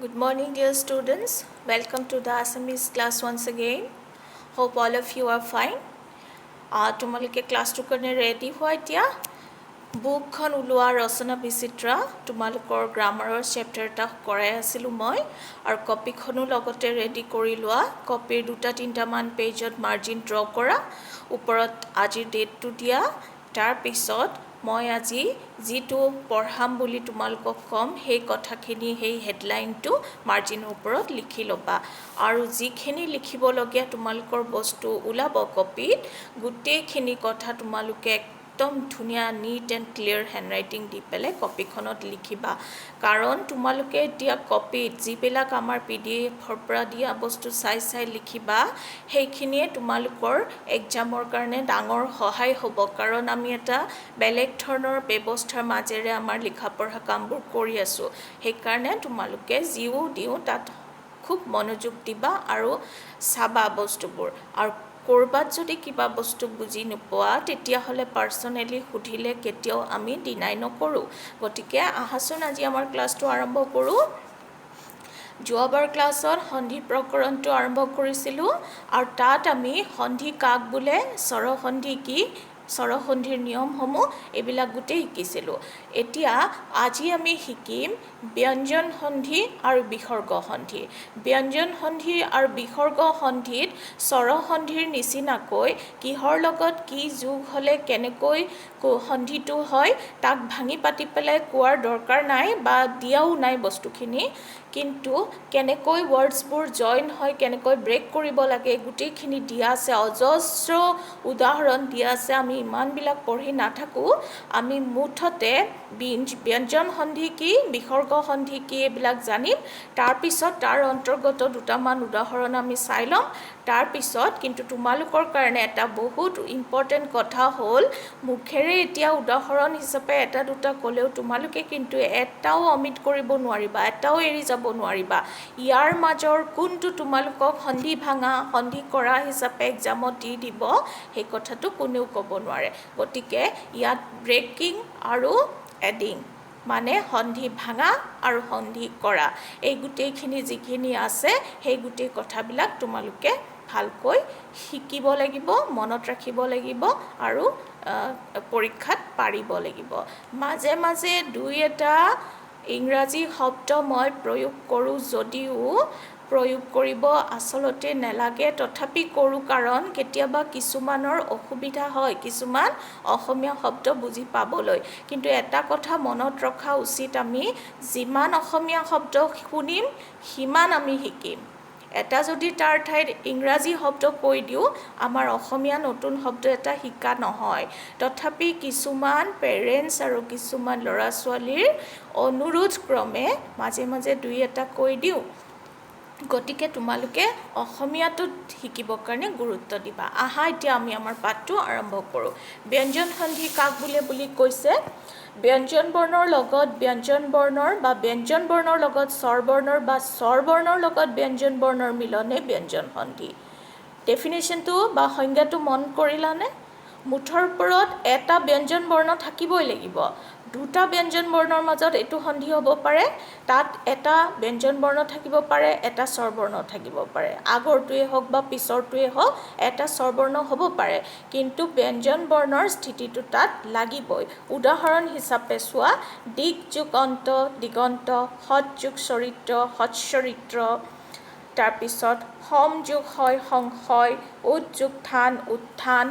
Good morning, dear students. Welcome to the Assamese class once again. Hope all of you are fine. তোমালোকে ক্লাছটো কাৰণে ready হোৱা এতিয়া বুকখন ওলোৱা ৰচনা বিচিত্ৰা তোমালোকৰ গ্ৰামাৰৰ চেপ্টাৰ এটা কৰাই আছিলোঁ মই আৰু কপিখনো লগতে ৰেডি কৰি লোৱা কপিৰ 2-3মান পেজত মাৰ্জিন ড্ৰ কৰা ওপৰত আজিৰ ডেটটো দিয়া তাৰ পিছত মই আজি যিটো পঢ়াম বুলি তোমালোকক কম সেই কথাখিনি সেই হেডলাইনটো মাৰ্জিনৰ ওপৰত লিখি ল'বা আৰু যিখিনি লিখিবলগীয়া তোমালোকৰ বস্তু ওলাব কপিত গোটেইখিনি কথা তোমালোকে একদম ধুনীয়া নিট এণ্ড ক্লিয়াৰ হেণ্ডৰাইটিং দি পেলাই কপিখনত লিখিবা কাৰণ তোমালোকে এতিয়া কপিত যিবিলাক আমাৰ PDF-ৰ পৰা দিয়া বস্তু চাই লিখিবা সেইখিনিয়ে তোমালোকৰ এক্সামৰ কাৰণে ডাঙৰ সহায় হ'ব কাৰণ আমি এটা বেলেগ ধৰণৰ ব্যৱস্থাৰ মাজেৰে আমাৰ লিখা পঢ়া কামবোৰ কৰি আছোঁ সেইকাৰণে তোমালোকে যিও দিওঁ তাত খুব মনোযোগ দিবা আৰু চাবা বস্তুবোৰ আৰু কৰবাত যদি কিবা বস্তু বুজি নোপোৱা তেতিয়াহ'লে পাৰ্সনেলি সুধিলে কেতিয়াও আমি ডিনাই নকৰোঁ গতিকে আহাচোন আজি আমাৰ ক্লাছটো আৰম্ভ কৰোঁ যোৱাবাৰ ক্লাছত সন্ধি প্ৰকৰণটো আৰম্ভ কৰিছিলোঁ আৰু তাত আমি সন্ধি কাক বোলে স্বৰসন্ধি কি স্বৰসন্ধিৰ নিয়মসমূহ এইবিলাক গোটেই শিকিছিলোঁ এতিয়া আজি আমি শিকিম ব্যঞ্জন সন্ধি আৰু বিসৰ্গ সন্ধি ব্যঞ্জন সন্ধি আৰু বিসৰ্গ সন্ধিত স্বৰসন্ধিৰ নিচিনাকৈ কিহৰ লগত কি যোগ হ'লে কেনেকৈ সন্ধিটো হয় তাক ভাঙি পাতি পেলাই কোৱাৰ দৰকাৰ নাই বা দিয়াও নাই বস্তুখিনি কিন্তু কেনেকৈ ওয়াৰ্ডছবোৰ জয়েন হয় কেনেকৈ ব্ৰেক কৰিব লাগে গোটেইখিনি দিয়া আছে অজস্ৰ উদাহৰণ দিয়া আছে আমি ইমানবিলাক পঢ়ি নাথাকোঁ আমি মুঠতে ব্যঞ্জন সন্ধি কি বিসৰ্গ সন্ধি কি এইবিলাক জানিম তাৰপিছত তাৰ অন্তৰ্গত দুটামান উদাহৰণ আমি চাই ল'ম তাৰপিছত কিন্তু তোমালোকৰ কাৰণে এটা বহুত ইম্পৰ্টেণ্ট কথা হ'ল মুখেৰে এতিয়া উদাহৰণ হিচাপে এটা দুটা ক'লেও তোমালোকে কিন্তু এটাও অমিট কৰিব নোৱাৰিবা এটাও এৰি যাব নোৱাৰিবা ইয়াৰ মাজৰ কোনটো তোমালোকক সন্ধি ভাঙা সন্ধি কৰা হিচাপে এক্সামত দি দিব সেই কথাটো কোনেও ক'ব নোৱাৰে গতিকে ইয়াত ব্ৰেকিং আৰু এডিং মানে সন্ধি ভাঙা আৰু সন্ধি কৰা এই গোটেইখিনি যিখিনি আছে সেই গোটেই কথাবিলাক তোমালোকে ভালকৈ শিকিব লাগিব মনত ৰাখিব লাগিব আৰু পৰীক্ষাত পাৰিব লাগিব মাজে মাজে দুই এটা ইংৰাজী শব্দ মই প্ৰয়োগ কৰোঁ যদিও প্ৰয়োগ কৰিব আচলতে নালাগে তথাপি কৰোঁ কাৰণ কেতিয়াবা কিছুমানৰ অসুবিধা হয় কিছুমান অসমীয়া শব্দ বুজি পাবলৈ কিন্তু এটা কথা মনত ৰখা উচিত আমি যিমান অসমীয়া শব্দ শুনিম সিমান আমি শিকিম এটা যদি তাৰ ঠাইত ইংৰাজী শব্দ কৈ দিওঁ আমাৰ অসমীয়া নতুন শব্দ এটা শিকা নহয় তথাপি কিছুমান পেৰেণ্টছ আৰু কিছুমান ল'ৰা ছোৱালীৰ অনুৰোধ ক্ৰমে মাজে মাজে দুই এটা কৈ দিওঁ গতিকে তোমালোকে অসমীয়াটো শিকিবৰ কাৰণে গুৰুত্ব দিবা আহা এতিয়া আমি আমাৰ পাঠটো আৰম্ভ কৰোঁ ব্যঞ্জন সন্ধি কাক বুলি কৈছে ব্যঞ্জন বৰ্ণৰ লগত ব্যঞ্জন বৰ্ণৰ বা ব্যঞ্জন বৰ্ণৰ লগত স্বৰ বৰ্ণৰ বা স্বৰ বৰ্ণৰ লগত ব্যঞ্জন বৰ্ণৰ মিলনে ব্যঞ্জন সন্ধি ডেফিনেশ্যনটো বা সংজ্ঞাটো মন কৰিলানে মুঠৰ ওপৰত এটা ব্যঞ্জন বৰ্ণ থাকিবই লাগিব দুটা ব্যঞ্জন বৰ্ণৰ মাজত এইটো সন্ধি হ'ব পাৰে তাত এটা ব্যঞ্জন বৰ্ণ থাকিব পাৰে এটা স্বৰ বৰ্ণ থাকিব পাৰে আগৰটোৱে হওক বা পিছৰটোৱে হওক এটা স্বৰ বৰ্ণ হ'ব পাৰে কিন্তু ব্যঞ্জন বৰ্ণৰ স্থিতিটো তাত লাগিবই উদাহৰণ হিচাপে চোৱা দিক যোগ অন্ত দিগন্ত সৎ যোগ চৰিত্ৰ সৎচৰিত্ৰ তাৰপিছত সম যোগ হয় সংশয় উদ যোগ থান উত্থান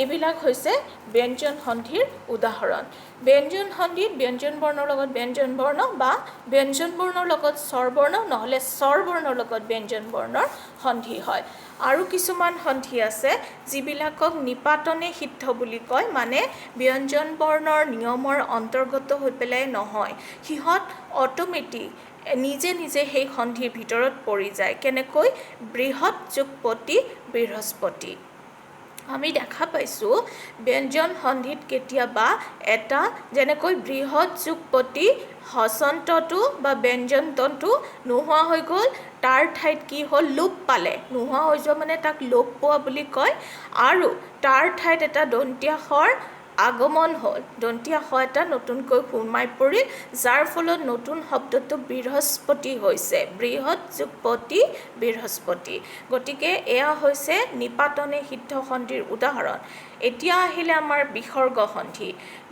এইবিলাক হৈছে ব্যঞ্জন সন্ধিৰ উদাহৰণ ব্যঞ্জন সন্ধিত ব্যঞ্জন বৰ্ণৰ লগত ব্যঞ্জন বৰ্ণ বা ব্যঞ্জন বৰ্ণৰ লগত স্বৰ বৰ্ণ নহ'লে স্বৰ বৰ্ণৰ লগত ব্যঞ্জন বৰ্ণৰ সন্ধি হয় আৰু কিছুমান সন্ধি আছে যিবিলাকক নিপাতনে সিদ্ধ বুলি কয় মানে ব্যঞ্জন বৰ্ণৰ নিয়মৰ অন্তৰ্গত হৈ পেলাই নহয় সিহঁত অট'মেটিক নিজে নিজে সেই সন্ধিৰ ভিতৰত পৰি যায় কেনেকৈ বৃহৎ যোগপতি বৃহস্পতি আমি দেখা পাইছোঁ ব্যঞ্জন সন্ধিত কেতিয়াবা এটা যেনেকৈ বৃহৎ যোগপতি হসন্তটো বা ব্যঞ্জনতন্তু নোহোৱা হৈ গ'ল তাৰ ঠাইত কি হ'ল লোপ পালে নোহোৱা হৈ যোৱা মানে তাক লোপ পোৱা বুলি কয় আৰু তাৰ ঠাইত এটা দন্ত্যাসৰ আগমন হ'ল দন্তীয়া স এটা নতুনকৈ সোমাই পৰিল যাৰ ফলত নতুন শব্দটো বৃহস্পতি হৈছে বৃহৎ যুগপতি বৃহস্পতি গতিকে এয়া হৈছে নিপাতনে সিদ্ধ সন্ধিৰ উদাহৰণ এতিয়া আহিলে আমাৰ বিসৰ্গ সন্ধি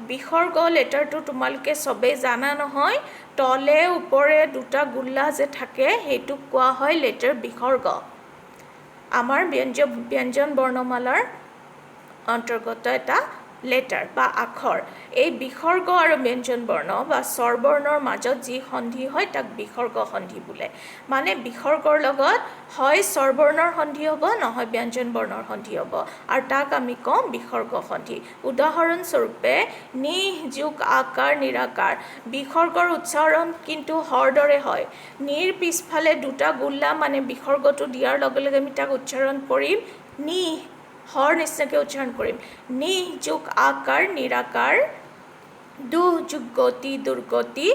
বিসৰ্গ লেটাৰটো তোমালোকে সবেই জানা নহয় তলে ওপৰে দুটা গুল্লা যে থাকে সেইটো কোৱা হয় লেটাৰ বিসৰ্গ আমাৰ ব্যঞ্জন বৰ্ণমালাৰ অন্তৰ্গত এটা লেটাৰ বা আখৰ এই বিসৰ্গ আৰু ব্যঞ্জন বৰ্ণ বা স্বৰবৰ্ণৰ মাজত যি সন্ধি হয় তাক বিসৰ্গ সন্ধি বোলে মানে বিসৰ্গৰ লগত হয় স্বৰবৰ্ণৰ সন্ধি হ'ব নহয় ব্যঞ্জন বৰ্ণৰ সন্ধি হ'ব আৰু তাক আমি কওঁ বিসৰ্গ সন্ধি উদাহৰণ স্বৰূপে নি যুগ আকাৰ নিৰাকাৰ বিসৰ্গৰ উচ্চাৰণ কিন্তু হৰ দৰে হয় নিৰ পিছফালে দুটা গুল্লা মানে বিসৰ্গটো দিয়াৰ লগে লগে আমি তাক উচ্চাৰণ কৰিম নি হৰ নিচিনাকৈ উচ্চাৰণ কৰিম নি যুগ আকাৰ নিৰাকাৰ দুহ যুগ গতি দুৰ্গতি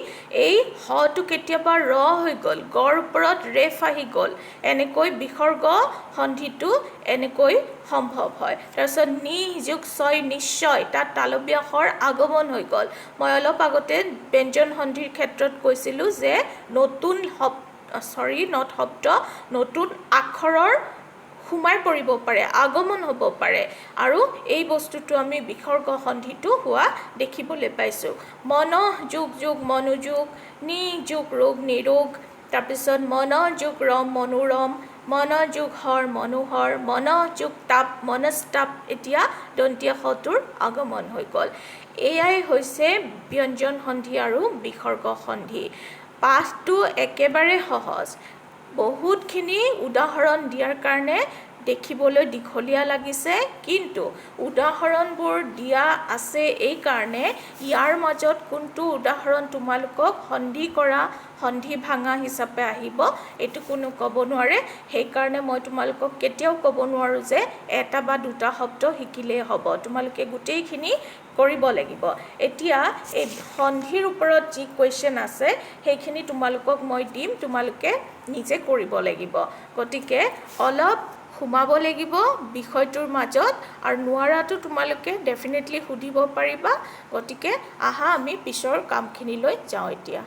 এই হটো কেতিয়াবা ৰ হৈ গ'ল গৰ ওপৰত ৰেফ আহি গ'ল এনেকৈ বিসৰ্গ সন্ধিটো এনেকৈ সম্ভৱ হয় তাৰপিছত নি যুগ ছয় নিশ্চয় তাত তালব্য হৰ আগমন হৈ গ'ল মই অলপ আগতে ব্যঞ্জন সন্ধিৰ ক্ষেত্ৰত কৈছিলোঁ যে নতুন শব্দ নতুন আখৰৰ সোমাই পৰিব পাৰে আগমন হ'ব পাৰে আৰু এই বস্তুটো আমি বিসৰ্গ সন্ধিটো হোৱা দেখিবলৈ পাইছোঁ মন যুগ যুগ মনোযোগ নি যুগ ৰোগ নিৰোগ তাৰপিছত মন যুগ ৰম মনোৰম মন যুগ হৰ মনোহৰ মন যুগ তাপ মনস্তাপ এতিয়া দন্তীয়া সটোৰ আগমন হৈ গ'ল এয়াই হৈছে ব্যঞ্জন সন্ধি আৰু বিসৰ্গ সন্ধি পাঠটো একেবাৰে সহজ বহুতখিনি উদাহৰণ দিয়াৰ কাৰণে দেখিবলৈ দীঘলীয়া লাগিছে কিন্তু উদাহৰণবোৰ দিয়া আছে এই কাৰণে ইয়াৰ মাজত কোনটো উদাহৰণ তোমালোকক সন্ধি কৰা সন্ধি ভাঙা হিচাপে আহিব এইটো কোনো ক'ব নোৱাৰে সেইকাৰণে মই তোমালোকক কেতিয়াও ক'ব নোৱাৰোঁ যে এটা বা দুটা শব্দ শিকিলেই হ'ব তোমালোকে গোটেইখিনি কৰিব লাগিব এতিয়া এই সন্ধিৰ ওপৰত যি কুৱেশ্যন আছে সেইখিনি তোমালোকক মই দিম তোমালোকে নিজে কৰিব লাগিব গতিকে অলপ সোমাব লাগিব বিষয়টোৰ মাজত আৰু নোৱাৰাটো তোমালোকে ডেফিনেটলি সুধিব পাৰিবা গতিকে আহা আমি পিছৰ কামখিনিলৈ যাওঁ এতিয়া